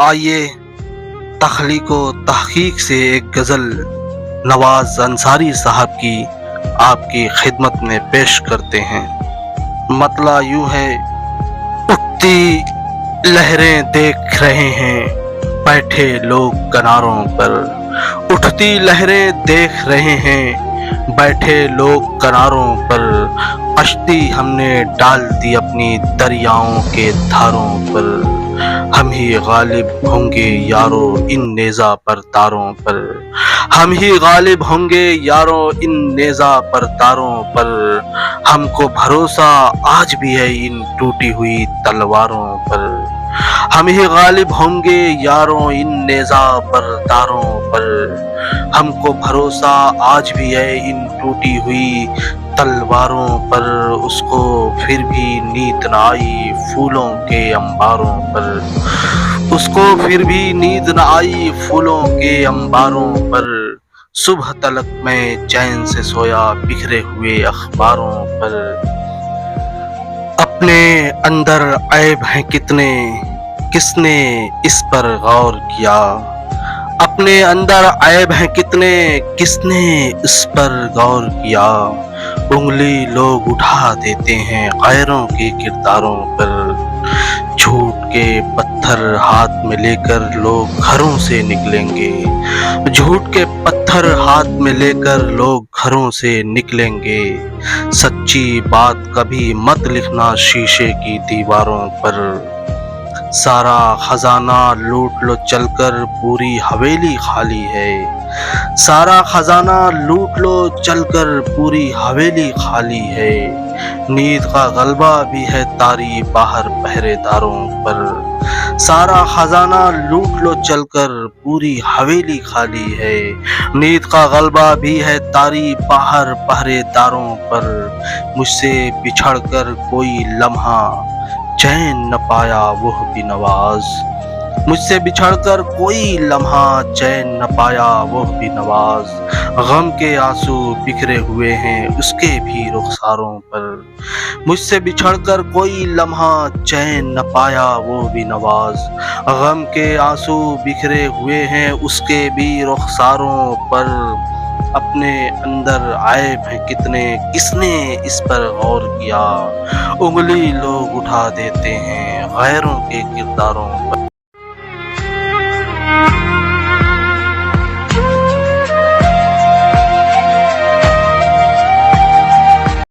آئیے تخلیق و تحقیق سے ایک غزل نواز انصاری صاحب کی آپ کی خدمت میں پیش کرتے ہیں۔ مطلع یوں ہے: اٹھتی لہریں دیکھ رہے ہیں بیٹھے لوگ کناروں پر، اٹھتی لہریں دیکھ رہے ہیں بیٹھے لوگ کناروں پر، کشتی ہم نے ڈال دی اپنی دریاؤں کے دھاروں پر، ہم ہی غالب ہوں گے یارو ان نیزہ پر تاروں پر، ہم ہی غالب ہوں گے یارو ان نیزہ پر تاروں پر، ہم کو بھروسہ آج بھی ہے ان ٹوٹی ہوئی تلواروں پر، ہم ہی غالب ہوں گے یارو ان نیزہ پر تاروں پر، ہم کو بھروسہ آج بھی ہے ان ٹوٹی ہوئی تلواروں پر، اس کو پھر بھی نیند نہ آئی پھولوں کے انباروں پر، اس کو پھر بھی نیند نہ آئی پھولوں کے انباروں پر، صبح تلک میں چین سے سویا بکھرے ہوئے اخباروں پر، اپنے اندر عیب ہیں کتنے کس نے اس پر غور کیا، اپنے اندر عیب ہیں کتنے کس نے اس پر غور کیا، انگلی لوگ اٹھا دیتے ہیں غیروں کے کرداروں پر، جھوٹ کے پتھر ہاتھ میں لے کر لوگ گھروں سے نکلیں گے، جھوٹ کے پتھر ہاتھ میں لے کر لوگ گھروں سے نکلیں گے، سچی بات کبھی مت لکھنا شیشے کی دیواروں پر، سارا خزانہ لوٹ لو چل کر پوری حویلی خالی ہے، سارا خزانہ لوٹ لو چل کر پوری حویلی خالی ہے، نیند کا غلبہ بھی ہے طاری باہر پہرے داروں پر، سارا خزانہ لوٹ لو چل کر پوری حویلی خالی ہے، نیند کا غلبہ بھی ہے طاری باہر پہرے داروں پر، مجھ سے بچھڑ کر کوئی لمحہ چین نہ پایا وہ بھی نواز، مجھ سے بچھڑ کر کوئی لمحہ چین نہ پایا وہ بھی نواز، غم کے آنسو بکھرے ہوئے ہیں اس کے بھی رخساروں پر، مجھ سے بچھڑ کر کوئی لمحہ چین نہ پایا وہ بھی نواز، غم کے آنسو بکھرے ہوئے ہیں اس کے بھی رخساروں پر، اپنے اندر عیب ہیں کتنے کس نے اس پر غور کیا، انگلی لوگ اٹھا دیتے ہیں غیروں کے کرداروں پر۔